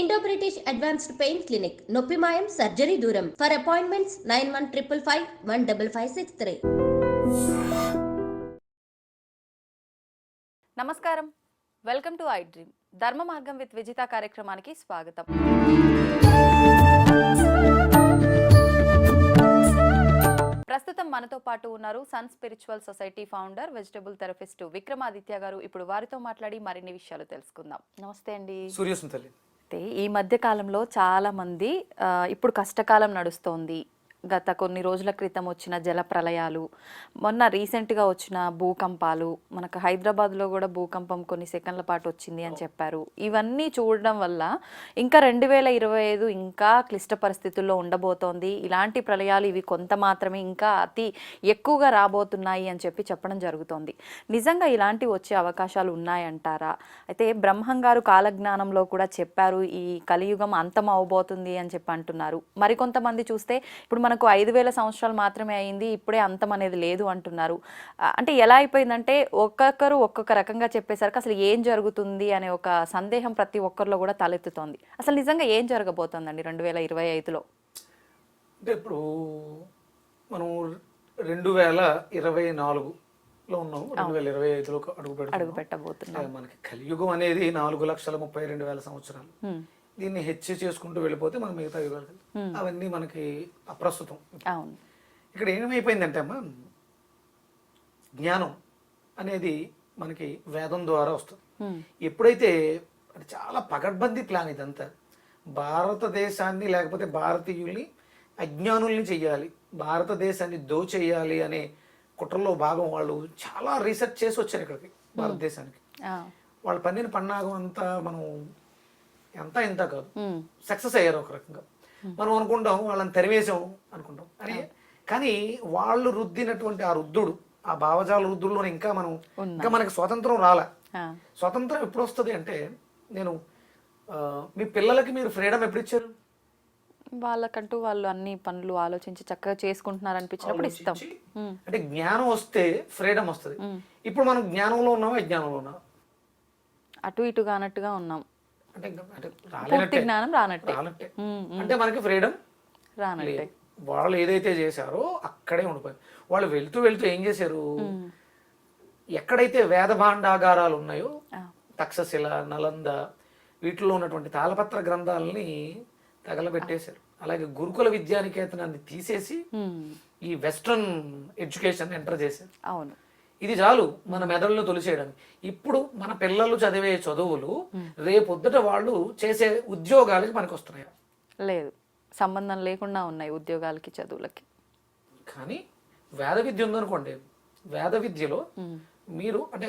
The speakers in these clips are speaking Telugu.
Indo British advanced pain clinic నొప్పి మాయం సర్జరీ దూరం ఫర్ అపాయింట్మెంట్స్ 9155515563. నమస్కారం, వెల్కమ్ టు ఐ డ్రీమ్. ధర్మ మార్గం విత్ విజిత కార్యక్రమానికి స్వాగతం. ప్రస్తుతం మనతో పాటు ఉన్నారు Sun Spiritual Society founder, vegetable therapist Vikramaditya garu. ఇప్పుడు వారితో మాట్లాడి మరిన్ని విషయాలు తెలుసుకుందాం. నమస్తే అండి. సూర్యసుంతల్లి. ఈ మధ్య కాలంలో చాలా మంది ఇప్పుడు కష్టకాలం నడుస్తోంది, గత కొన్ని రోజుల క్రితం వచ్చిన జల ప్రళయాలు, మొన్న రీసెంట్గా వచ్చిన భూకంపాలు, మనకు హైదరాబాద్లో కూడా భూకంపం కొన్ని సెకండ్ల పాటు వచ్చింది అని చెప్పారు. ఇవన్నీ చూడడం వల్ల ఇంకా 2025 ఇంకా క్లిష్ట పరిస్థితుల్లో ఉండబోతోంది. ఇలాంటి ప్రళయాలు ఇవి కొంత మాత్రమే, ఇంకా అతి ఎక్కువగా రాబోతున్నాయి అని చెప్పడం జరుగుతోంది. నిజంగా ఇలాంటివి వచ్చే అవకాశాలు ఉన్నాయంటారా? అయితే బ్రహ్మం గారు కాలజ్ఞానంలో కూడా చెప్పారు, ఈ కలియుగం అంతం అవబోతుంది అని అంటున్నారు. మరికొంతమంది చూస్తే ఇప్పుడు మనకు 5000 సంవత్సరాలు మాత్రమే అయింది, ఇప్పుడే అంతం అనేది లేదు అంటున్నారు. అంటే ఎలా అయిపోయిందంటే ఒక్కొక్కరు ఒక్కొక్క రకంగా చెప్పేసరికి అసలు ఏం జరుగుతుంది అనే ఒక సందేహం ప్రతి ఒక్కరిలో కూడా తలెత్తుతోంది. అసలు నిజంగా ఏం జరగబోతోందండి 2025లో? అంటే ఇప్పుడు మనం 2024లో ఉన్నాం, 2025లో అడుగు పెట్టబోతున్నాం. మనకి కలియుగం అనేది 4,32,000 సంవత్సరాలు. దీన్ని హెచ్చు చేసుకుంటూ వెళ్ళిపోతే మనం మిగతా యుగాలు అవన్నీ మనకి అప్రస్తుతం. ఇక్కడ ఏమైపోయిందంటే అమ్మా, జ్ఞానం అనేది మనకి వేదం ద్వారా వస్తుంది. ఎప్పుడైతే చాలా పకడ్బందీ ప్లాన్ ఇదంతా, భారతదేశాన్ని లేకపోతే భారతీయుల్ని అజ్ఞానుల్ని చెయ్యాలి, భారతదేశాన్ని దోచేయాలి అనే కుట్రలో భాగం వాళ్ళు చాలా రీసెర్చ్ చేసి వచ్చారు ఇక్కడికి భారతదేశానికి. వాళ్ళ పన్నిన పన్నాగం అంతా మనం ఎంత ఇంత కాదు, సక్సెస్ అయ్యారు ఒక రకంగా. మనం అనుకుంటాం వాళ్ళని తరివేశాం అనుకుంటాం అని, కానీ వాళ్ళు రుద్దినటువంటి ఆ రుద్దుడు, ఆ భావజాల రుద్దుడులో ఇంకా మనకి స్వాతంత్రం రాలే. స్వాతంత్రం ఎప్పుడు వస్తుంది అంటే, నేను మీ పిల్లలకి మీరు ఫ్రీడమ్ ఎప్పుడు ఇచ్చారు? వాళ్ళకంటూ వాళ్ళు అన్ని పనులు ఆలోచించి చక్కగా చేసుకుంటున్నారు అనిపించినప్పుడు ఇస్తాం. అంటే జ్ఞానం వస్తే ఫ్రీడమ్ వస్తుంది. ఇప్పుడు మనం జ్ఞానంలో ఉన్నామా అజ్ఞానంలో ఉన్నామా? అటు ఇటుగా అన్నట్టుగా ఉన్నాం. అంటే జ్ఞానం రానట్టే, అంటే మనకి ఫ్రీడమ్ రానట్టే. వాళ్ళు ఏదైతే చేశారో అక్కడే ఉండిపోయారు. వాళ్ళు వెళ్తూ వెళ్తూ ఏం చేశారు, ఎక్కడైతే వేద భాండాగారాలు ఉన్నాయో, తక్షశిల, నలంద, వీటిలో ఉన్నటువంటి తాళపత్ర గ్రంథాలని తగలబెట్టేశారు. అలాగే గురుకుల విద్యానికేతనాన్ని తీసేసి ఈ వెస్ట్రన్ ఎడ్యుకేషన్ ఎంటర్ చేశారు. అవును, ఇది చాలు మన మెదడులో తొలిచేయడానికి. ఇప్పుడు మన పిల్లలు చదివే చదువులు రేపొద్దుట వాళ్ళు చేసే ఉద్యోగాలకి మనకు వస్తున్నాయి లేదు, సంబంధం లేకుండా ఉన్నాయి ఉద్యోగాలకి, చదువులకి. కానీ వేద విద్య ఉందనుకోండి, వేద విద్యలో మీరు అంటే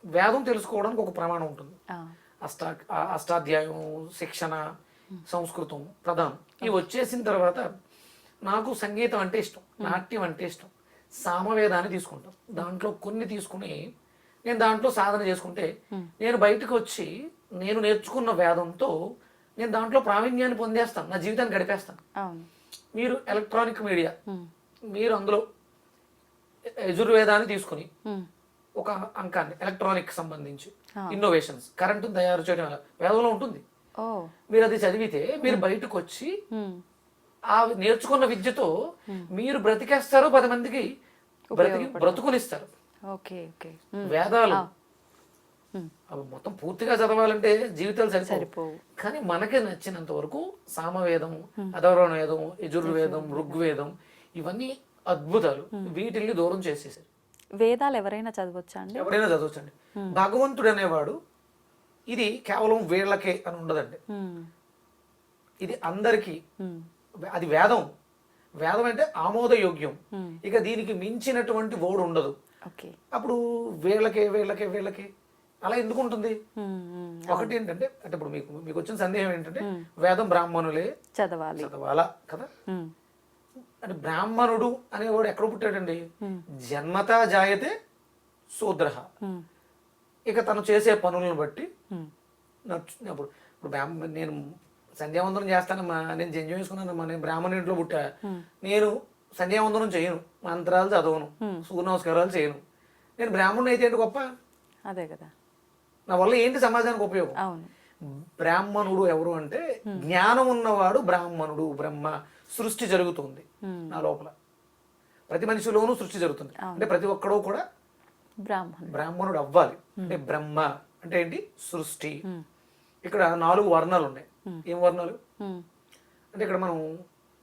వేదం తెలుసుకోవడానికి ఒక ప్రమాణం ఉంటుంది. అష్టాధ్యాయం, శిక్షణ, సంస్కృతం, ప్రధానం. ఇవి వచ్చేసిన తర్వాత నాకు సంగీతం అంటే ఇష్టం, నాట్యం అంటే ఇష్టం, సామవేదాన్ని తీసుకుంటాం. దాంట్లో కొన్ని తీసుకుని నేను దాంట్లో సాధన చేసుకుంటే, నేను బయటకు వచ్చి నేను నేర్చుకున్న వేదంతో నేను దాంట్లో ప్రావీణ్యాన్ని పొందేస్తాను, నా జీవితాన్ని గడిపేస్తాను. మీరు ఎలక్ట్రానిక్ మీడియా, మీరు అందులో యజుర్వేదాన్ని తీసుకుని ఒక అంకాన్ని ఎలక్ట్రానిక్ సంబంధించి ఇన్నోవేషన్స్, కరెంటును తయారు చేయడం వేదంలో ఉంటుంది. మీరు అది చదివితే మీరు బయటకు వచ్చి ఆ నేర్చుకున్న విద్యతో మీరు బ్రతికేస్తారు, 10 మందికి బ్రతుకునిస్తారు. వేదాలు అవి మొత్తం పూర్తిగా చదవాలంటే జీవితాలు సరిపోవు. కానీ మనకి నచ్చినంత వరకు సామవేదం, అధర్వణ వేదం, యజుర్వేదం, ఋగ్వేదం ఇవన్నీ అద్భుతాలు. వీటిని దూరం చేసేసారు. వేదాలు ఎవరైనా చదవచ్చా అండి? ఎవరైనా చదవచ్చండి. భగవంతుడు అనేవాడు ఇది కేవలం వీళ్ళకే అని ఉండదండి, ఇది అందరికీ. అది వేదం. వేదం అంటే ఆమోదయోగ్యం. ఇక దీనికి మించినటువంటి ఓడు ఉండదు. అప్పుడు వీళ్ళకే వీళ్ళకే వీళ్ళకే అలా ఎందుకు ఉంటుంది? ఒకటి ఏంటంటే, అంటే ఇప్పుడు మీకు వచ్చిన సందేహం ఏంటంటే, వేదం బ్రాహ్మణులే చదవాలా కదా? అంటే బ్రాహ్మణుడు అనేవాడు ఎక్కడ పుట్టాడండి? జన్మతా జాయతే శూద్ర. ఇక తను చేసే పనులను బట్టి ఇప్పుడు నేను సంధ్యావందనం చేస్తానమ్మా, నేను జంజం వేసుకున్నానమ్మా, నేను బ్రాహ్మణ ఇంట్లో పుట్టా, నేను సంధ్యావందనం చేయను, మంత్రాలు చదవను, సూర్య నమస్కారాలు చేయను, నేను బ్రాహ్మణుడు అయితే ఏంటి గొప్ప? అదే కదా, నా వల్ల ఏంటి సమాజానికి ఉపయోగం? బ్రాహ్మణుడు ఎవరు అంటే జ్ఞానం ఉన్నవాడు బ్రాహ్మణుడు. బ్రహ్మ సృష్టి జరుగుతుంది నా లోపల, ప్రతి మనిషిలోనూ సృష్టి జరుగుతుంది. అంటే ప్రతి ఒక్కడూ కూడా బ్రాహ్మణుడు అవ్వాలి. అంటే బ్రహ్మ అంటే ఏంటి? సృష్టి. ఇక్కడ 4 వర్ణాలు ఉన్నాయి. ఏం వర్ణాలు అంటే, ఇక్కడ మనం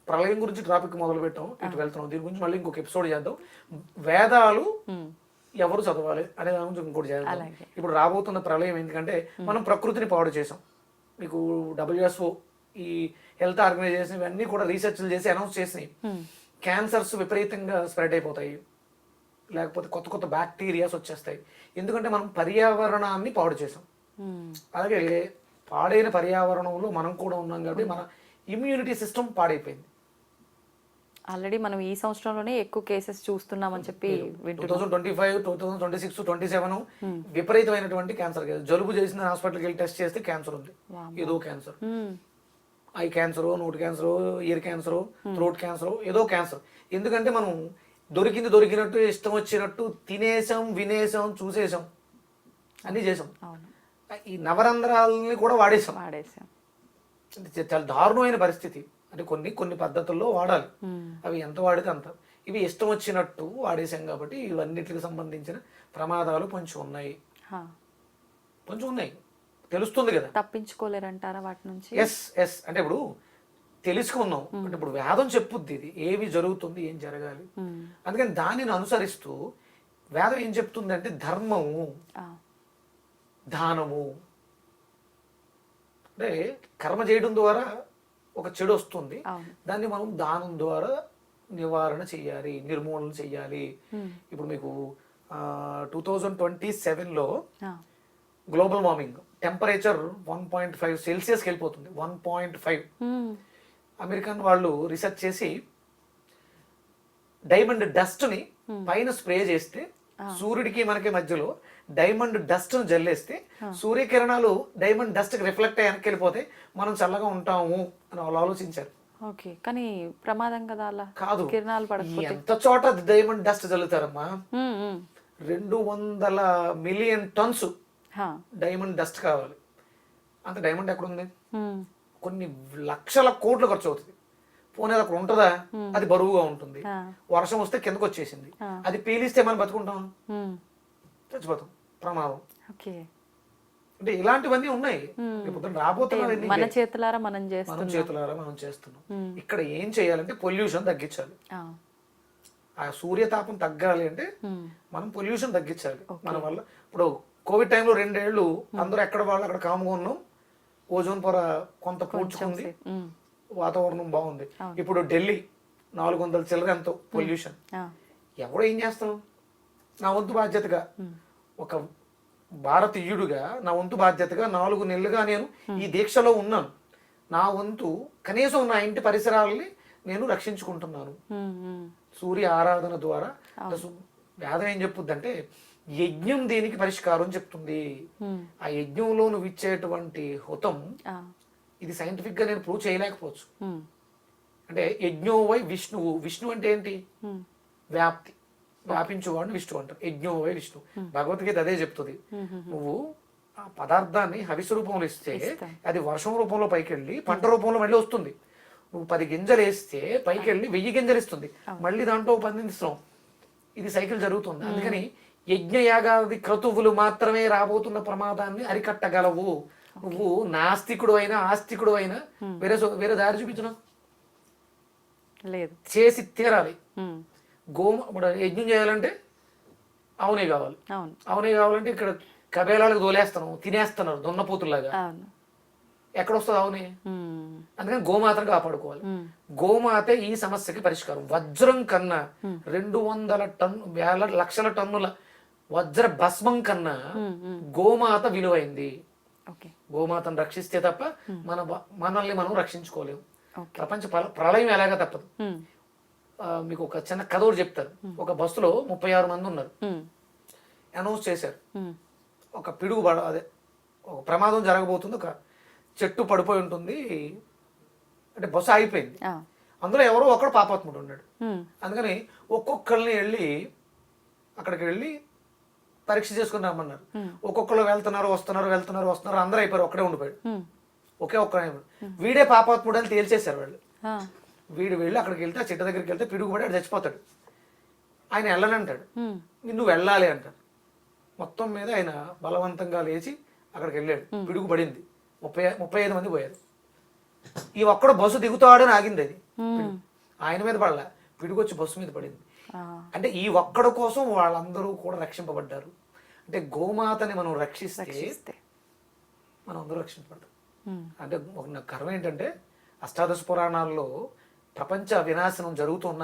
ప్రళయం గురించి టాపిక్ మొదలు పెట్టాం, ఇటు వెళ్తున్నాం. దీని గురించి మళ్ళీ ఇంకొక ఎపిసోడ్ చేద్దాం. వేదాలు ఎవరు చదవాలి అనే దాని గురించి ఇంకోటి చేద్దాం. ఇప్పుడు రాబోతున్న ప్రళయం ఎందుకంటే మనం ప్రకృతిని పాడు చేసాం. మీకు WHO ఈ హెల్త్ ఆర్గనైజేషన్ ఇవన్నీ కూడా రీసెర్చ్లు చేసి అనౌన్స్ చేసినాయి. క్యాన్సర్స్ విపరీతంగా స్ప్రెడ్ అయిపోతాయి, లేకపోతే కొత్త కొత్త బ్యాక్టీరియాస్ వచ్చేస్తాయి. ఎందుకంటే మనం పర్యావరణాన్ని పాడు చేసాం. అలాగే పాడైన పర్యావరణంలో మనం కూడా ఉన్నాం కాబట్టి మన ఇమ్యూనిటీ సిస్టమ్ పాడైపోయింది. ఆల్రెడీ మనం ఈ సంవత్సరంలోనే ఎక్కువ కేసెస్ చూస్తున్నామని చెప్పి 2025, 2026, 2027 విపరీతమైనటువంటి క్యాన్సర్ కేసు. జలుబు చేసిన హాస్పిటల్కి వెళ్ళి టెస్ట్ చేస్తే క్యాన్సర్ ఉంది. ఏదో క్యాన్సర్, ఐ క్యాన్సర్, నోటి cancer, year cancer, throat cancer, ఏదో క్యాన్సర్. ఎందుకంటే మనం దొరికినట్టు ఇష్టం వచ్చినట్టు తినేసాం, వినేసాం, చూసేసాం, అన్నీ చేసాం. ఈ నవరంధ్రాలని కూడా వాడేసాం. చాలా దారుణమైన పరిస్థితి. అంటే కొన్ని పద్ధతుల్లో వాడాలి, అవి ఎంత వాడితే అంత. ఇవి ఇష్టం వచ్చినట్టు వాడేసాం కాబట్టి ఇవన్నిటికి సంబంధించిన ప్రమాదాలు కొంచెం ఉన్నాయి. తెలుస్తుంది కదా, తప్పించుకోలేరంటారా వాటి నుంచి? ఎస్ అంటే ఇప్పుడు తెలుసుకున్నాం అంటే ఇప్పుడు వేదం చెప్పుద్ది ఇది ఏవి జరుగుతుంది, ఏం జరగాలి. అందుకని దానిని అనుసరిస్తూ వేదం ఏం చెప్తుంది అంటే ధర్మము, దానము. అంటే కర్మ చేయడం ద్వారా ఒక చెడు వస్తుంది, దాన్ని మనం దానం ద్వారా నివారణ చెయ్యాలి, నిర్మూలన చెయ్యాలి. ఇప్పుడు మీకు 2027లో గ్లోబల్ వార్మింగ్ టెంపరేచర్ 1.5 సెల్సియస్కి వెళ్ళిపోతుంది. 1.5. అమెరికన్ వాళ్ళు రీసెర్చ్ చేసి డైమండ్ డస్ట్ ని పైన స్ప్రే చేస్తే, సూర్యుడికి మనకి మధ్యలో డైమండ్ డస్ట్ ను జల్లేస్తే సూర్యకిరణాలు డైమండ్ డస్ట్ కి రిఫ్లెక్ట్ అయ్యి వెనక్కి వెళ్ళిపోతే మనం చల్లగా ఉంటాము అని వాళ్ళు ఆలోచించారు. ఓకే, కానీ ప్రమాదం కదా అలా కాదు. కిరణాలు పడకపోతే ఎంత చోట డైమండ్ డస్ట్ జల్లుతారమ్మా. 200 మిలియన్ టన్స్ డైమండ్ డస్ట్ కావాలి. అంత డైమండ్ ఎక్కడుంది? కొన్ని లక్షల కోట్లు ఖర్చు అవుతుంది. పోనీ అక్కడ ఉంటుందా? అది బరువుగా ఉంటుంది, వర్షం వస్తే కిందకు వచ్చేసింది, అది పీలిస్తే మనం బతుకుంటాం, చచ్చిపోతాం, ప్రమాదం. అంటే ఇలాంటివన్నీ ఉన్నాయి. రాబోతున్నవి మన చేతులారా మనం చేస్తున్నాం. ఇక్కడ ఏం చేయాలంటే పొల్యూషన్ తగ్గించాలి. ఆ సూర్యతాపం తగ్గాలి అంటే మనం పొల్యూషన్ తగ్గించాలి. మన వల్ల ఇప్పుడు కోవిడ్ టైంలో 2 ఏళ్ళు అందరూ ఎక్కడ వాళ్ళు అక్కడ కాముగా ఉన్నాం, ఓజోన్ పొర కొంత పూడ్చుకుంది, వాతావరణం బాగుంది. ఇప్పుడు ఢిల్లీ 400 చిల్లర ఎంతో పొల్యూషన్. ఎవడో ఏం చేస్తాం? నా వంతు బాధ్యతగా ఒక భారతీయుడుగా నా వంతు బాధ్యతగా 4 నెలలుగా నేను ఈ దీక్షలో ఉన్నాను. నా వంతు కనీసం నా ఇంటి పరిసరాలని నేను రక్షించుకుంటున్నాను సూర్య ఆరాధన ద్వారా. వేదం ఏం చెప్పుద్దంటే యజ్ఞం దీనికి పరిష్కారం చెప్తుంది. ఆ యజ్ఞంలో నువ్వు ఇచ్చేటువంటి హుతం ఇది సైంటిఫిక్ గా నేను ప్రూవ్ చేయలేకపోవచ్చు. అంటే యజ్ఞోవై విష్ణువు. విష్ణు అంటే ఏంటి? వ్యాప్తి, వ్యాపించువాడిని విష్ణు అంటారు. యజ్ఞోవై విష్ణు. భగవద్గీత అదే చెప్తుంది. నువ్వు ఆ పదార్థాన్ని హవిసు రూపంలో ఇస్తే అది వర్షం రూపంలో పైకి వెళ్ళి పంట రూపంలో మళ్ళీ వస్తుంది. నువ్వు 10 గింజలు వేస్తే పైకి వెళ్ళి 1000 గింజలు ఇస్తుంది, మళ్ళీ దాంట్లో 10 ఇస్తున్నాం. ఇది సైకిల్ జరుగుతుంది. అందుకని యజ్ఞయాగాది క్రతువులు మాత్రమే రాబోతున్న ప్రమాదాన్ని అరికట్టగలవు. నువ్వు నాస్తికుడు అయినా ఆస్తికుడు అయినా వేరే దారి చూపించడం లేదు, చేసి తీరాలి. యజ్ఞం చేయాలంటే అవునే కావాలి. అవునే కావాలంటే ఇక్కడ కబేలాలకు దోలేస్తాను, తినేస్తున్నారు దున్నపోతుల్లాగా. ఎక్కడొస్తుంది అవునే? అందుకని గోమాతను కాపాడుకోవాలి. గోమాత ఈ సమస్యకి పరిష్కారం. వజ్రం కన్నా 200 లక్షల టన్నుల వజ్ర భస్మం కన్నా గోమాత విలువైంది. గోమాతను రక్షిస్తే తప్ప మనల్ని మనం రక్షించుకోలేము. ప్రపంచ ప్రళయం ఎలాగా తప్పదు. మీకు ఒక చిన్న కథ ఒకటి చెప్తారు. ఒక బస్సులో 36 మంది ఉన్నారు. అనౌన్స్ చేశారు, ఒక పిడుగు అదే ఒక ప్రమాదం జరగబోతుంది, ఒక చెట్టు పడిపోయి ఉంటుంది, అంటే బస్సు ఆగిపోయింది. అందులో ఎవరో ఒకడు పాపాత్ముడు ఉన్నాడు. అందుకని ఒక్కొక్కరిని వెళ్ళి అక్కడికి వెళ్ళి పరీక్ష చేసుకుని రమ్మన్నారు. ఒక్కొక్కరు వెళ్తున్నారు వస్తున్నారు అందరూ అయిపోయారు, ఒక్కడే ఉండిపోయాడు. ఒకే ఒక్క వీడే పాపాత్ముడు అని తేల్చేశారు వాళ్ళు. వీడు వెళ్ళి అక్కడికి వెళ్తే ఆ చెట్టు దగ్గరికి వెళ్తే పిడుగుపడి అటు చచ్చిపోతాడు. ఆయన వెళ్ళనంటాడు, నువ్వు వెళ్ళాలి అంటాడు. మొత్తం మీద ఆయన బలవంతంగా లేచి అక్కడికి వెళ్ళాడు. పిడుగు పడింది, 35 మంది పోయారు. ఈ ఒక్కడు బస్సు దిగుతాడని ఆగింది అది. ఆయన మీద పడలే, పిడుగు వచ్చి బస్సు మీద పడింది. అంటే ఈ ఒక్కడు కోసం వాళ్ళందరూ కూడా రక్షింపబడ్డారు. అంటే గోమాతని మనం రక్షిస్తే మనం అందరూ రక్షింపబడ్డాం. అంటే ఒక కర్మ ఏంటంటే అష్టాదశ పురాణాల్లో ప్రపంచ వినాశనం జరుగుతున్న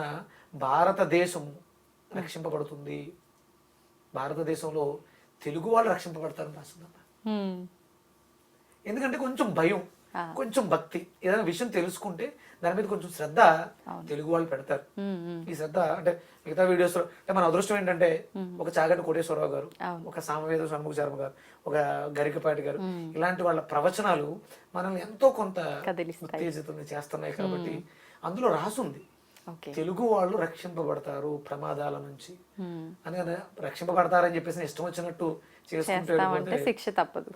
భారతదేశం రక్షింపబడుతుంది, భారతదేశంలో తెలుగు వాళ్ళు రక్షింపబడతారని రాసిందన్న. ఎందుకంటే కొంచెం భయం, కొంచెం భక్తి, ఏదైనా విషయం తెలుసుకుంటే దాని మీద కొంచెం శ్రద్ధ తెలుగు వాళ్ళు పెడతారు. ఈ శ్రద్ధ అంటే మిగతా వీడియోస్ లో అంటే మన అదృష్టం ఏంటంటే ఒక చాగంటి కోటేశ్వరరావు గారు, ఒక సామవేద షణ్ముఖ శర్మ గారు, ఒక గరికపాటి గారు, ఇలాంటి వాళ్ళ ప్రవచనాలు మనల్ని ఎంతో కొంత ఉత్తేజితం చేస్తున్నాయి. కాబట్టి అందులో రాసుంది తెలుగు వాళ్ళు రక్షింపబడతారు ప్రమాదాల నుంచి అని. రక్షింపబడతారని చెప్పేసి ఇష్టం వచ్చినట్టు చేసుకుంటే శిక్ష తప్పదు.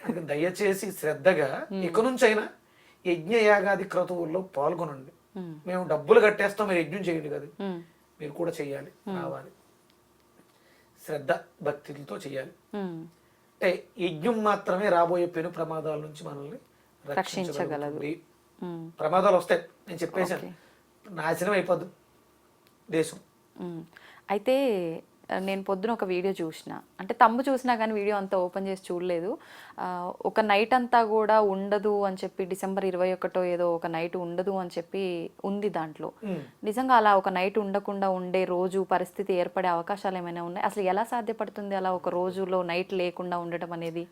అందుకని దయచేసి శ్రద్ధగా ఇక నుంచైనా యజ్ఞ యాగాది క్రతువుల్లో పాల్గొనండి. మేము డబ్బులు కట్టేస్తాం, మీరు యజ్ఞం చేయండి కదా, మీరు కూడా చెయ్యాలి, రావాలి, శ్రద్ధ భక్తితో చెయ్యాలి. అంటే యజ్ఞం మాత్రమే రాబోయే పెను ప్రమాదాల నుంచి మనల్ని రక్షించగలదు. ప్రమాదాలు వస్తాయి, నేను చెప్పేశాను, నాశనం అయిపోద్దు దేశం. అయితే నేను పొద్దున ఒక వీడియో చూసిన, అంటే తమ్ము చూసినా కానీ వీడియో అంతా ఓపెన్ చేసి చూడలేదు. ఒక నైట్ అంతా కూడా ఉండదు అని చెప్పి, డిసెంబర్ 21 ఏదో ఒక నైట్ ఉండదు అని చెప్పి ఉంది దాంట్లో. నిజంగా అలా ఒక నైట్ ఉండకుండా ఉండే రోజు పరిస్థితి ఏర్పడే అవకాశాలు ఏమైనా ఉన్నాయి? అసలు ఎలా సాధ్యపడుతుంది అలా ఒక రోజులో నైట్ లేకుండా ఉండటం అనేది?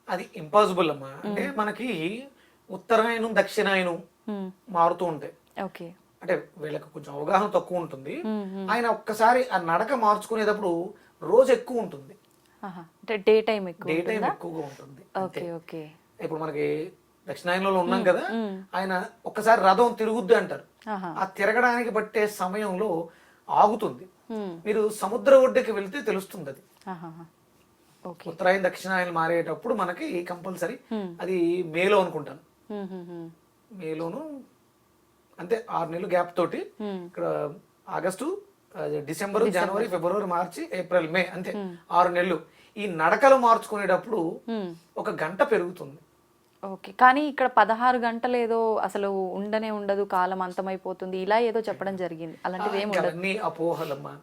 అది ఇంపాసిబుల్ అమ్మా. అంటే మనకి ఉత్తరాయణం దక్షిణాయనం మారుతూ ఉంటాయి. ఓకే, అంటే వీళ్ళకి కొంచెం అవగాహన తక్కువ ఉంటుంది. ఆయన ఒక్కసారి ఆ నడక మార్చుకునేటప్పుడు రోజు ఎక్కువ ఉంటుంది, డే టైం ఎక్కువగా ఉంటుంది. Okay okay. ఇప్పుడు మనకి దక్షిణాయనంలో ఉన్నాం కదా, ఆయన ఒక్కసారి రథం తిరుగుద్ది అంటారు. ఆ తిరగడానికి పట్టే సమయంలో ఆగుతుంది. మీరు సముద్ర ఒడ్డుకి వెళ్తే తెలుస్తుంది అది. ఉత్తరాయణ దక్షిణాయనం మారేటప్పుడు మనకి కంపల్సరీ అది మేలో అనుకుంటాను, మేలోను అంతే 6 నెలలు గ్యాప్ తోటి. ఇక్కడ ఆగస్టు, డిసెంబర్, జనవరి, ఫిబ్రవరి, మార్చి, ఏప్రిల్, మే, అంతే 6 నెలలు. ఈ నడకలు మార్చుకునేటప్పుడు 1 గంట పెరుగుతుంది. ఓకే, కానీ ఇక్కడ 16 గంటలు ఏదో అసలు ఉండనే ఉండదు, కాలం అంతమైపోతుంది, ఇలా ఏదో చెప్పడం జరిగింది. అలాంటివి అన్ని అపోహలమ్మా.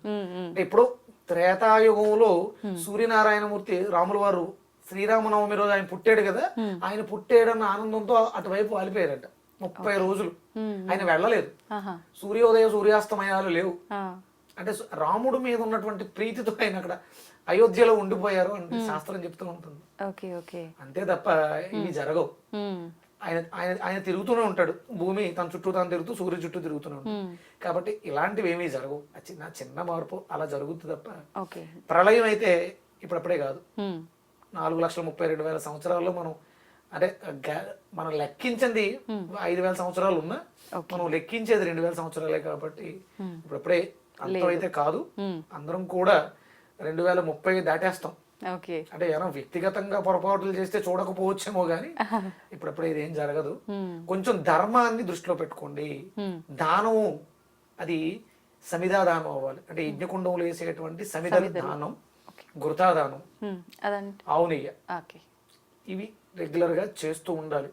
ఇప్పుడు త్రేతాయుగంలో సూర్యనారాయణమూర్తి రాముల వారు శ్రీరామనవమి రోజు ఆయన పుట్టాడు కదా, ఆయన పుట్టాడన్న ఆనందంతో అటువైపు వాలిపోయారట 30 రోజులు. ఆయన వెళ్ళలేదు, సూర్యోదయ సూర్యాస్తమయాలు లేవు. అంటే రాముడు మీద ఉన్నటువంటి ప్రీతితో ఆయన అక్కడ అయోధ్యలో ఉండిపోయారు అని శాస్త్రం చెప్తూ ఉంటుంది. అంతే తప్ప ఇవి జరగవు. ఆయన ఆయన ఆయన తిరుగుతూనే ఉంటాడు, భూమి తన చుట్టూ తాను తిరుగుతూ సూర్య చుట్టూ తిరుగుతూనే ఉంటాడు. కాబట్టి ఇలాంటివి ఏమీ జరగవు. చిన్న మార్పు అలా జరుగుతుంది తప్ప ప్రళయం అయితే ఇప్పుడప్పుడే కాదు. 4,32,000 సంవత్సరాల్లో మనం అంటే మనం లెక్కించింది 5,000 సంవత్సరాలు ఉన్నా మనం లెక్కించేది 2,000 సంవత్సరాలే. కాబట్టి ఇప్పుడప్పుడే అంతం అయితే కాదు. అందరం కూడా 2030 దాటేస్తాం. అంటే ఏమైనా వ్యక్తిగతంగా పొరపాట్లు చేస్తే చూడకపోవచ్చేమో గానీ ఇప్పుడప్పుడే ఇదేం జరగదు. కొంచెం ధర్మాన్ని దృష్టిలో పెట్టుకోండి. దానము అది సమిధా దానం అవ్వాలి. అంటే యజ్ఞకుండంలో వేసేటువంటి సమిధ దానం, గురుతాదానం, ఆవు నెయ్య, ఇవి రెగ్యులర్ గా చేస్తూ ఉండాలి.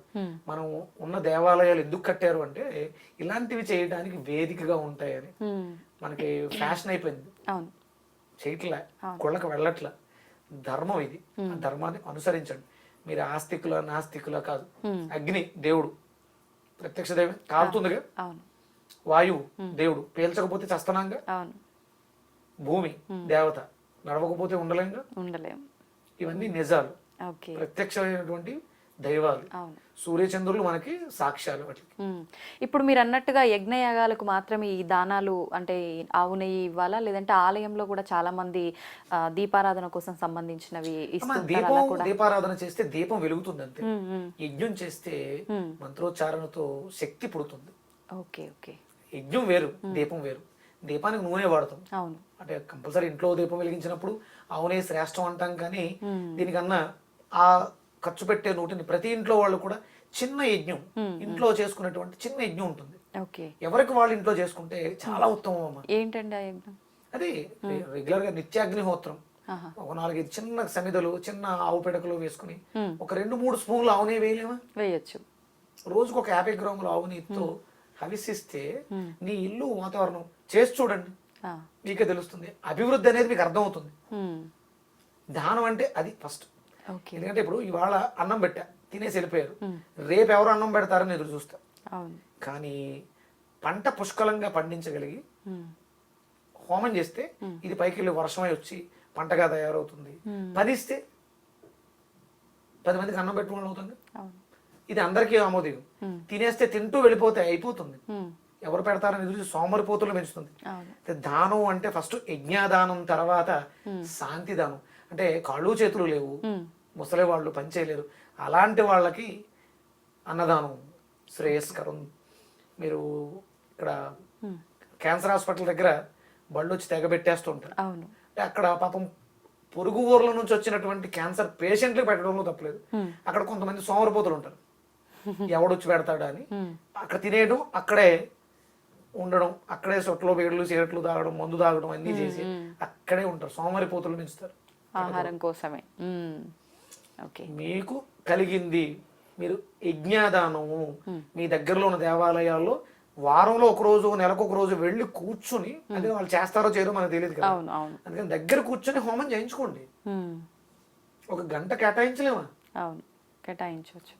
మనం ఉన్న దేవాలయాలు ఎందుకు కట్టారు అంటే ఇలాంటివి చేయడానికి వేదికగా ఉంటాయని. మనకి ఫ్యాషన్ అయిపోయింది, చేయట్లే, కొళ్ళకి వెళ్ళట్లా. ధర్మం ఇది, ఆ ధర్మాన్ని అనుసరించండి. మీరు ఆస్తికుల నాస్తికుల కాదు. అగ్ని దేవుడు, ప్రత్యక్ష దైవం, కాలుతుందిగా. వాయువు దేవుడు, పేల్చకపోతే చస్తనాంగా. భూమి దేవత, నడవకపోతే ఉండలేంగా. ఇవన్నీ నిజాలు, ప్రత్యక్షమైనటువంటి దైవాలు. సూర్యచంద్రులు మనకి సాక్ష్యాలు. వాటికి ఇప్పుడు మీరు అన్నట్టుగా యజ్ఞయాగాలకు మాత్రమే ఈ దానాలు అంటే ఆవు నెయ్యి ఇవ్వాలా, లేదంటే ఆలయంలో కూడా చాలా మంది దీపారాధన కోసం సంబంధించినవి దీపారాధన చేస్తే దీపం వెలుగుతుంది అంతే. యజ్ఞం చేస్తే మంత్రోచ్చారణతో శక్తి పుడుతుంది. యజ్ఞం వేరు, దీపం వేరు. దీపానికి నూనె వాడతాం. అవును. అంటే కంపల్సరీ ఇంట్లో దీపం వెలిగించినప్పుడు అవునే శ్రేష్టం అంటాం, కానీ దీనికన్నా ఆ ఖర్చు పెట్టే నూటిని ప్రతి ఇంట్లో వాళ్ళు కూడా చిన్న యజ్ఞం, ఇంట్లో చేసుకునేటువంటి చిన్న యజ్ఞం ఉంటుంది. ఓకే. ఎవరికి వాళ్ళు ఇంట్లో చేసుకుంటే చాలా ఉత్తమం అమ్మ. ఏంటండి ఆ యజ్ఞం? అది రెగ్యులర్ గా నిత్యాగ్నిహోత్రం. ఆహా. ఒక 4-5 చిన్న సమిదలు, చిన్న ఆవు పిడకలు వేసుకుని ఒక 2-3 స్పూన్లు ఆవు నెయ్యి వేయలేమా? వేయచ్చు. రోజుకు ఒక 50 గ్రాముల ఆవు నెయ్యితో హవిసిస్తే నీ ఇల్లు వాతావరణం చేసి చూడండి, మీకే తెలుస్తుంది. అభివృద్ధి అనేది మీకు అర్థమవుతుంది. దానం అంటే అది ఫస్ట్. ఓకే. ఎందుకంటే ఇప్పుడు ఇవాళ అన్నం పెట్టా, తినేసి వెళ్ళిపోయారు, రేపు ఎవరు అన్నం పెడతారని ఎదురు చూస్తారు. కానీ పంట పుష్కలంగా పండించగలిగి హోమం చేస్తే ఇది పైకి వెళ్ళి వర్షమై వచ్చి పంటగా తయారవుతుంది. పనిస్తే 10 మందికి అన్నం పెట్టుకోవడం అవుతుంది. ఇది అందరికీ ఆమోదం. తినేస్తే తింటూ వెళ్ళిపోతే అయిపోతుంది. ఎవరు పెడతారని ఎదురు సోమరిపోతులు పెంచుతుంది. దానం అంటే ఫస్ట్ యజ్ఞాదానం, తర్వాత శాంతి దానం. అంటే కాళ్ళు చేతులు లేవు, ముసలి వాళ్ళు పని చేయలేరు, అలాంటి వాళ్ళకి అన్నదానం శ్రేయస్కరం. మీరు ఇక్కడ క్యాన్సర్ హాస్పిటల్ దగ్గర బళ్ళు వచ్చి తెగబెట్టేస్తూ ఉంటారు. అక్కడ పాపం పొరుగు ఊర్ల నుంచి వచ్చినటువంటి క్యాన్సర్ పేషెంట్లు పెట్టడంలో తప్పలేదు. అక్కడ కొంతమంది సోమరిపోతులు ఉంటారు, ఎవడొచ్చి పెడతాడా అని. అక్కడ తినేయడం, అక్కడే ఉండడం, అక్కడే సొట్లో బేడులు సిగరెట్లు తాగడం, మందు తాగడం అన్ని చేసి అక్కడే ఉంటారు. సోమరిపోతులు పెంచుతారు ఆహారం కోసమే. మీకు కలిగింది మీరు యజ్ఞాదానము మీ దగ్గరలో ఉన్న దేవాలయాల్లో వారంలో ఒక రోజు, నెలకు ఒక రోజు వెళ్ళి కూర్చుని, అదే వాళ్ళు చేస్తారో చేయరో మనకు తెలియదు కదా, అందుకని దగ్గర కూర్చొని హోమం చేయించుకోండి. ఒక గంట కేటాయించలేమా? అవును, కేటాయించవచ్చు.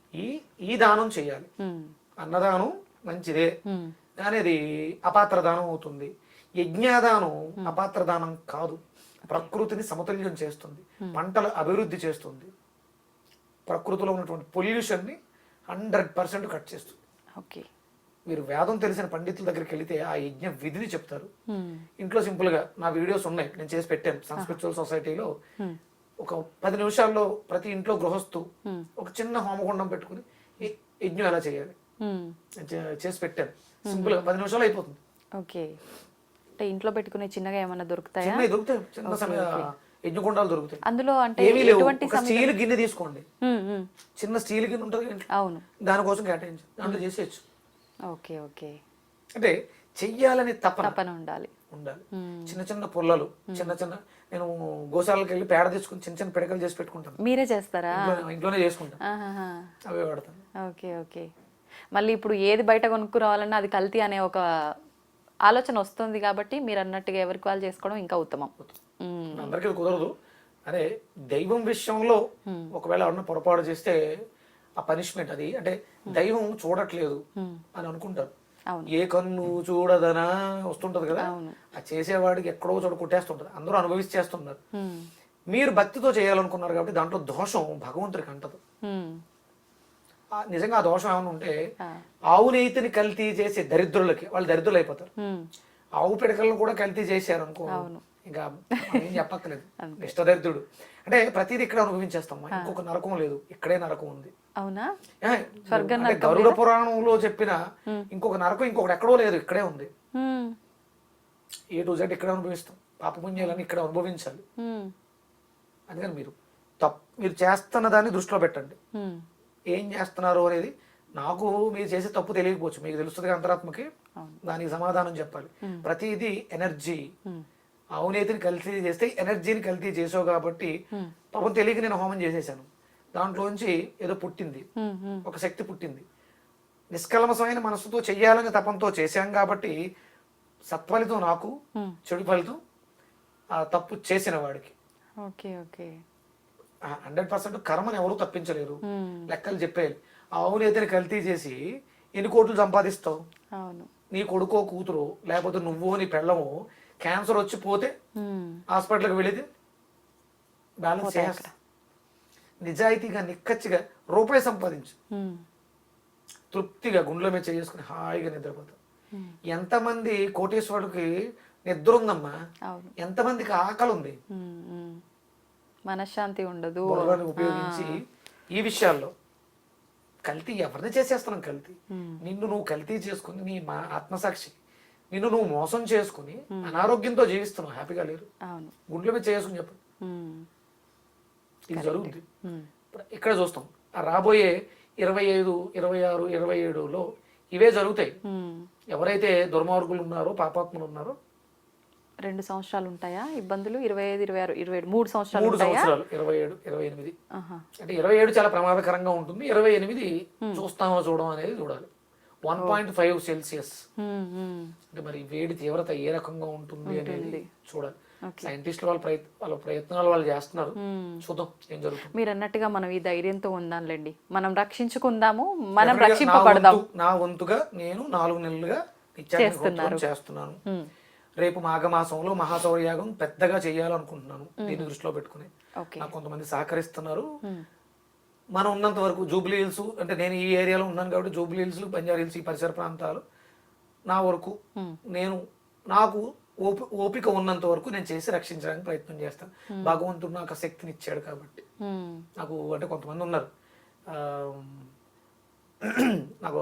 ఈ దానం చేయాలి. అన్నదానం మంచిదే, కానీ అది అపాత్ర దానం అవుతుంది. యజ్ఞాదానం అపాత్ర దానం కాదు. ప్రకృతిని సమతుల్యం చేస్తుంది, పంటలు అభివృద్ధి చేస్తుంది, ప్రకృతిలో ఉన్నటువంటి పొల్యూషన్ ని 100% కట్ చేస్తుంది. ఓకే. మీరు వేదం తెలిసిన పండితుల దగ్గరికి వెళితే ఆ యజ్ఞ విధిని చెప్తారు. ఇంట్లో సింపుల్ గా నా వీడియోస్ ఉన్నాయి, నేను చేసి పెట్టాను. సంస్కృతికల్ సొసైటీలో ఒక 10 నిమిషాల్లో ప్రతి ఇంట్లో గృహస్థు ఒక చిన్న హోమగుండం పెట్టుకుని యజ్ఞం ఎలా చేయాలి చేసి పెట్టాను. సింపుల్ గా 10 నిమిషాలు అయిపోతుంది. ఓకే. అంటే ఇంట్లో పెట్టుకునే చిన్నగా ఏమైనా దొరుకుతాయా? దొరుకుతాయి, చిన్న యజ్ఞగుండాలు దొరుకుతాయి. అందులో అంటే ఏమీ లేవు. ఒక స్టీల్ గిన్నె తీసుకోండి, చిన్న స్టీల్ గిన్నె ఉంటుంది, అవును, దానికోసం కేటాయించు, దాంట్లో చేసేయచ్చు. ఓకే. ఓకే. అంటే చెయ్యాలని తపన ఉండాలి. చిన్న చిన్న పుల్లలు, చిన్న చిన్న, నేను గోశాలకు వెళ్ళి పేడ తీసుకుని చిన్న చిన్న పిడకలు చేసి పెట్టుకుంటాను. మీరే చేస్తారా? ఇంట్లోనే చేసుకుంటాను, అవే వాడతాను. ఓకే. ఓకే. మళ్ళీ ఇప్పుడు ఏది బయట కొనుక్కు రావాలన్నా అది కల్తీ అనే ఒక ఆలోచన వస్తుంది కాబట్టి మీరు అన్నట్టుగా ఎవరికి వాళ్ళు చేసుకోవడం ఇంకా ఉత్తమం. అందరికీ కుదరదు. అదే దైవం విషయంలో ఒకవేళ ఎవరన్నా పొరపాటు చేస్తే ఆ పనిష్మెంట్ అది, అంటే దైవం చూడట్లేదు అని అనుకుంటారు. ఏ కన్ను చూడదనా వస్తుంటది కదా, ఆ చేసేవాడికి ఎక్కడో చోట కొట్టేస్తుంటది, అందరూ అనుభవించి చేస్తున్నారు. మీరు భక్తితో చేయాలనుకున్నారు కాబట్టి దాంట్లో దోషం భగవంతుడికి అంటదు. నిజంగా ఆ దోషం ఏమైనా ఉంటే ఆవు నెయ్యిని కల్తీ చేసే దరిద్రులకి, వాళ్ళు దరిద్రులు అయిపోతారు. ఆవు పిడకలను కూడా కల్తీ చేశారు అనుకో, ఇంకా ఏం చెప్పక్కలేదు, ఇష్టదరిద్రుడు. అంటే ప్రతిదీ ఇక్కడ అనుభవించేస్తాం, ఇంకొక నరకం లేదు, ఇక్కడే నరకం ఉంది. అవునా? అంటే గరుడ పురాణంలో చెప్పిన ఇంకొక నరకం ఇంకొకటి ఎక్కడో లేదు, ఇక్కడే ఉంది. A to Z ఇక్కడే అనుభవిస్తాం, పాపపుణ్యాలని ఇక్కడ అనుభవించాలి. అందుకని మీరు చేస్తున్న దాన్ని దృష్టిలో పెట్టండి. ఏం చేస్తున్నారు అనేది నాకు మీరు చేసే తప్పు తెలియకపోవచ్చు, మీకు తెలుస్తుంది అంతరాత్మకి, దానికి సమాధానం చెప్పాలి. ప్రతిదీ ఎనర్జీ. అవినీతిని కల్తీ చేస్తే ఎనర్జీని కల్తీ చేసావు కాబట్టి పాపం తెలియక నేను హోమం చేసేసాను, దాంట్లోంచి ఏదో పుట్టింది, ఒక శక్తి పుట్టింది. నిష్కల్మషమైన మనసుతో చెయ్యాలని తపంతో చేశాం కాబట్టి సత్ఫలితం నాకు, చెడు ఫలితం ఆ తప్పు చేసిన వాడికి. 100% కర్మను ఎవరు తప్పించలేరు, లెక్కలు చెప్పేయాలి. అవినీతిని కల్తీ చేసి ఎన్ని కోట్లు సంపాదిస్తావు? నీ కొడుకో కూతురు లేకపోతే నువ్వు నీ పెళ్ళము క్యాన్సర్ వచ్చి పోతే హాస్పిటల్కి వెళితే బ్యాలెన్స్ చేస్తా. నిజాయితీగా నిక్కచ్చిగా రూపాయి సంపాదించు, తృప్తిగా గుండెల మీద చేసుకుని హాయిగా నిద్రపోతావు. ఎంతమంది కోటేశ్వరుడికి నిద్ర ఉందమ్మా, ఎంతమందికి ఆకలి ఉంది, మనశ్శాంతి ఉండదు. ఉపయోగించి ఈ విషయాల్లో కల్తీ ఎవరిని చేసేస్తున్నాం? కల్తీ నిన్ను నువ్వు కల్తీ చేసుకుని నీ ఆత్మసాక్షి నిన్ను నువ్వు మోసం చేసుకుని అనారోగ్యంతో జీవిస్తున్నావు, హ్యాపీగా లేరు. అవును. గుండెల మీద చేసుకుని చెప్పండి, ఇది జరుగుతుంది. ఇక్కడ చూస్తాం ఆ రాబోయే 25, 26, 27లో ఇవే జరుగుతాయి. ఎవరైతే దుర్మార్గులు ఉన్నారో, పాపాత్ములు ఉన్నారో 2 సంవత్సరాలు ఉంటాయా ఇబ్బందులు? 25, 26, 27, 3 సంవత్సరాలు 3 ఉంటాయా? సంవత్సరాలు, 27, 28. అంటే 27 చాలా ప్రమాదకరంగా ఉంటుంది, 28 చూస్తామో చూడడం అనేది చూడాలి. 1.5 సెల్సియస్ అంటే మరి వేడి తీవ్రత ఏ రకంగా ఉంటుంది అనేది చూడాలి. సైంటిస్టులు వాళ్ళ ప్రయత్నాలు వాళ్ళు చేస్తున్నారు, చూద్దాం ఏం జరుగుతుంది. మీరు అన్నట్టుగా మనం ఈ ధైర్యంతో ఉందాంలేండి, మనం రక్షించుకుందాము, మనం రక్షింపబడదాం. నా వంతుగా నేను 4 నెలలుగా చేస్తున్నాను. రేపు మాఘమాసంలో మహాశౌర్యాగం పెద్దగా చేయాలనుకుంటున్నాను, దీన్ని దృష్టిలో పెట్టుకుని. నాకు కొంతమంది సహకరిస్తున్నారు. మనం ఉన్నంత వరకు జూబ్లీ హిల్స్, అంటే నేను ఈ ఏరియాలో ఉన్నాను కాబట్టి జూబ్లీ హిల్స్, బంజారా హిల్స్, ఈ పరిసర ప్రాంతాలు నా వరకు నాకు ఓపిక ఉన్నంత వరకు నేను చేసి రక్షించడానికి ప్రయత్నం చేస్తాను. భగవంతుడు నాకు ఆ శక్తిని ఇచ్చాడు కాబట్టి. నాకు అంటే కొంతమంది ఉన్నారు, నాకు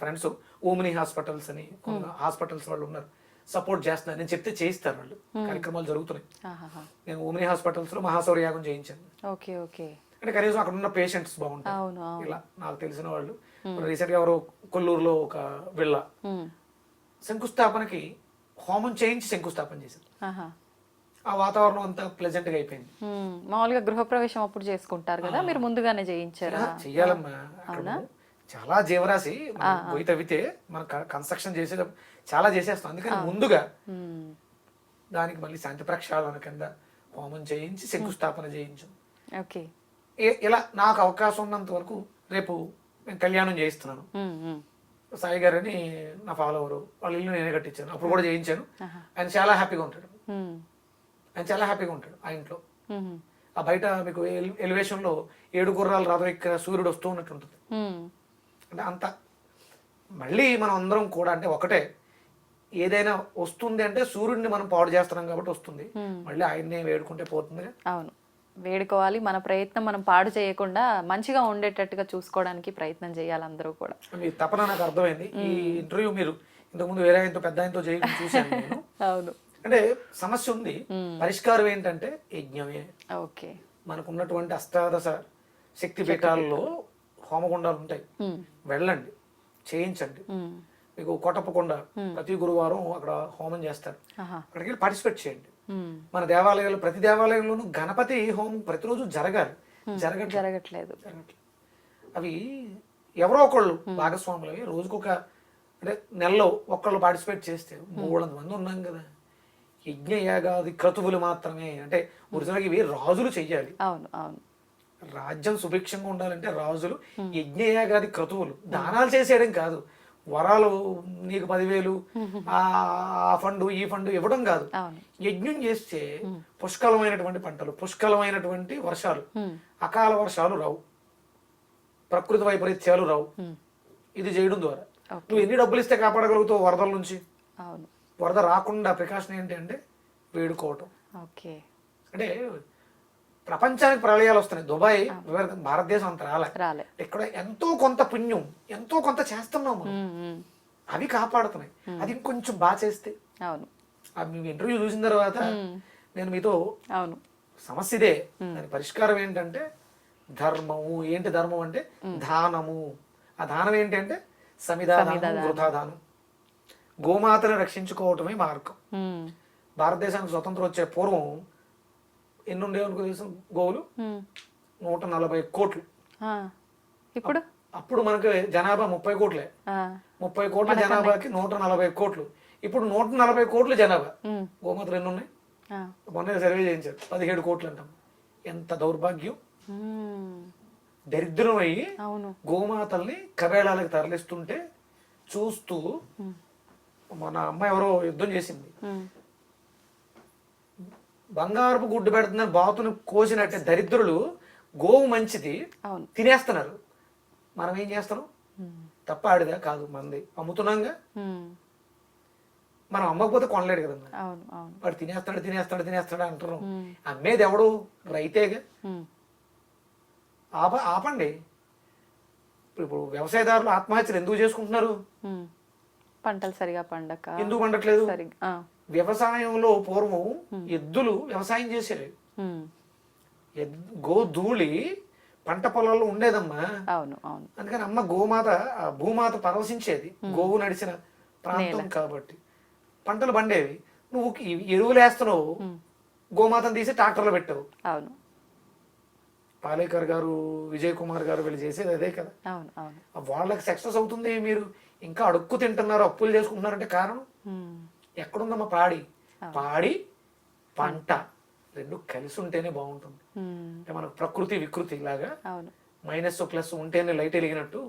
ఫ్రెండ్స్ ఓమిని హాస్పిటల్స్ అని హాస్పిటల్స్ వాళ్ళు ఉన్నారు, సపోర్ట్ చేస్తున్నారు. నేను చెప్తే చేయిస్తారు వాళ్ళు, కార్యక్రమాలు జరుగుతున్నాయి. నేను ఓమిని హాస్పిటల్స్ లో మహాశౌర్యాగం చేయించాను. అంటే కనీసం అక్కడ ఉన్న పేషెంట్స్ బాగుంటారు. ఇలా నాకు తెలిసిన వాళ్ళు రీసెంట్ గా ఎవరో కొల్లూరులో ఒక విళ్ళ శంకుస్థాపనకి హోమం చేయించి శంకుస్థాపన చేశారు. ఆ వాతావరణం అంతా ప్లెజెంట్ గా అయిపోయింది. మామూలుగా గృహప్రవేశం అప్పుడు చేసుకుంటారు కదా, మీరు ముందుగానే చేయించారా? చెయ్యాలమ్మా, చాలా జీవరాశి పోయి తవ్వితే మనం కన్స్ట్రక్షన్ చేసే చాలా చేసేస్తాం. అందుకని ముందుగా దానికి మళ్ళీ శాంతి ప్రక్షాళన కింద హోమం చేయించి శంకుస్థాపన చేయించాం. ఇలా నాకు అవకాశం ఉన్నంత వరకు రేపు నేను కళ్యాణం చేయిస్తున్నాను. సాయి గారు అని నా ఫాలోవరు, వాళ్ళ ఇల్లు నేనే కట్టించాను, అప్పుడు కూడా చేయించాను. ఆయన చాలా హ్యాపీగా ఉంటాడు, ఆ ఇంట్లో. ఆ బయట మీకు ఎలివేషన్ లో 7 గుర్రాలు రథం ఎక్కిన సూర్యుడు వస్తూ ఉన్నట్టు ఉంటుంది. అంటే అంత మళ్ళీ మనం అందరం కూడా అంటే ఒకటే, ఏదైనా వస్తుంది అంటే సూర్యుడిని మనం పాడు చేస్తున్నాం కాబట్టి వస్తుంది, మళ్ళీ ఆయన్నే వేడుకుంటే పోతుంది. అవును, వేడుకోవాలి. మన ప్రయత్నం మనం పాడు చేయకుండా మంచిగా ఉండేటట్టుగా చూసుకోవడానికి ప్రయత్నం చేయాలి అందరూ కూడా. మీ తపన నాకు అర్థమైంది. ఈ ఇంటర్వ్యూ మీరు ఇంతకుముందు వేరే ఆయనతో పెద్ద ఆయనతో చేయడం చూశాను నేను. అవును, అంటే సమస్య ఉంది, పరిష్కారం ఏంటంటే యజ్ఞమే. మనకు ఉన్నటువంటి అష్టాదశ శక్తి పీఠాల్లో హోమగుండాలు ఉంటాయి, వెళ్ళండి, చేయించండి. మీకు కొట్టప్పకొండ ప్రతి గురువారం అక్కడ హోమం చేస్తారు, అక్కడికి వెళ్ళి పార్టిసిపేట్ చేయండి. మన దేవాలయాలు, ప్రతి దేవాలయంలోనూ గణపతి హోమం ప్రతిరోజు జరగట్లేదు. అవి ఎవరో ఒకళ్ళు భాగస్వాములు, అవి రోజుకొక అంటే నెలలో ఒకళ్ళు పార్టిసిపేట్ చేస్తే 300 మంది ఉన్నాం కదా. యజ్ఞ యాగాది క్రతువులు మాత్రమే, అంటే ఒరిజినల్గా ఇవి రాజులు చెయ్యాలి. రాజ్యం సుభిక్షంగా ఉండాలంటే రాజులు యజ్ఞయాగాది క్రతువులు, దానాలు చేసేయడం కాదు, వరాలు నీకు 10,000 ఆ ఫండు ఈ ఫండు ఇవ్వడం కాదు. యజ్ఞం చేస్తే పుష్కలమైనటువంటి పంటలు, పుష్కలమైనటువంటి వర్షాలు, అకాల వర్షాలు రావు, ప్రకృతి వైపరీత్యాలు రావు. ఇది చేయడం ద్వారా నువ్వు ఎన్ని డబ్బులు ఇస్తే కాపాడగలుగుతావు వరదల నుంచి. వరద రాకుండా ప్రికాషన్ ఏంటి అంటే వేడుకోవటం. అంటే ప్రపంచానికి ప్రళయాలు వస్తున్నాయి, దుబాయ్, భారతదేశం అంత రాలే. ఇక్కడ ఎంతో కొంత పుణ్యం, ఎంతో కొంత చేస్తున్నాం మనం, అవి కాపాడుతున్నాయి. అది ఇంకొంచెం బాగా చేస్తే. మీ ఇంటర్వ్యూ చూసిన తర్వాత నేను మీతో సమస్య ఇదే, దాని పరిష్కారం ఏంటంటే ధర్మము. ఏంటి ధర్మం అంటే దానము. ఆ దానం ఏంటి అంటే సమిధానం, వృథాదానం. గోమాతను రక్షించుకోవటమే మార్గం. భారతదేశానికి స్వతంత్రం వచ్చే పూర్వం ఎన్ని ఉండేవనుకో తెలుసు గోవులు? 140 కోట్లు. ఇప్పుడు అప్పుడు మనకి జనాభా 30 కోట్లే. 30 కోట్ల జనాభాకి 140 కోట్లు. ఇప్పుడు 140 కోట్ల జనాభా, గోమాతలు ఎన్ని ఉన్నాయి? మొన్న సర్వే చేయించారు, 17 కోట్లు అంటాం. ఎంత దౌర్భాగ్యం! దరిద్రం అయ్యి గోమాతల్ని కబేళాలకు తరలిస్తుంటే చూస్తూ, మన అమ్మాయి ఎవరో యుద్ధం చేసింది, బంగారపు గుడ్డు పెడుతున్నారు, బాతును కోసినట్టే దరిద్రులు గోవు మంచిది తినేస్తున్నారు. మనం ఏం చేస్తాం? తప్ప ఆడిదా? కాదు, మంది అమ్ముతున్నాంగా. మనం అమ్మకపోతే కొనలేడు కదమ్మా, వాడు తినేస్తాడు అంటున్నాం. అమ్మేది ఎవడు? రైతేగా. ఆపండి. ఇప్పుడు వ్యవసాయదారులు ఆత్మహత్యలు ఎందుకు చేసుకుంటున్నారు? పంటలు సరిగా పండక ఎందుకు పండట్లేదు? సరిగ్గా వ్యవసాయంలో పూర్వం ఎద్దులు వ్యవసాయం చేసేవి. గోధూళి పంట పొలాల్లో ఉండేదమ్మా. అవును అవును. అందుకని అమ్మ గోమాత, భూమాత పరవశించేది గోవు నడిచిన ప్రాంతం కాబట్టి పంటలు పండేవి. నువ్వు ఎరువులు వేస్తున్నావు, గోమాతను తీసి ట్రాక్టర్లో పెట్టావు. అవును. పాలేకర్ గారు, విజయ్ కుమార్ గారు వీళ్ళు చేసేది అదే కదా. అవును అవును. వాళ్ళకి సక్సెస్ అవుతుంది, మీరు ఇంకా అడుక్కు తింటున్నారు, అప్పులు చేసుకుంటున్నారంటే కారణం ఎక్కడుందమ్మా? పాడి పంట రెండు కలిసి ఉంటేనే బాగుంటుంది. అంటే మనకు ప్రకృతి వికృతి లాగా మైనస్ ప్లస్ ఉంటేనే లైట్ వెలిగినట్టు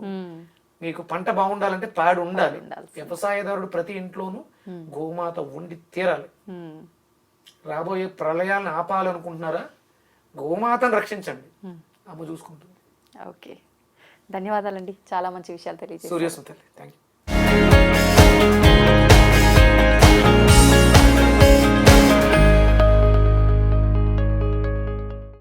మీకు పంట బాగుండాలంటే పాడి ఉండాలి. వ్యవసాయదారుడు ప్రతి ఇంట్లోనూ గోమాత ఉండి తీరాలి. రాబోయే ప్రళయాలను ఆపాలనుకుంటున్నారా? గోమాతను రక్షించండి, అమ్మ చూసుకుంటుంది. ఓకే, ధన్యవాదాలండి, చాలా మంచి విషయాలు తెలియజేశారు. Suryasmriti, thank you.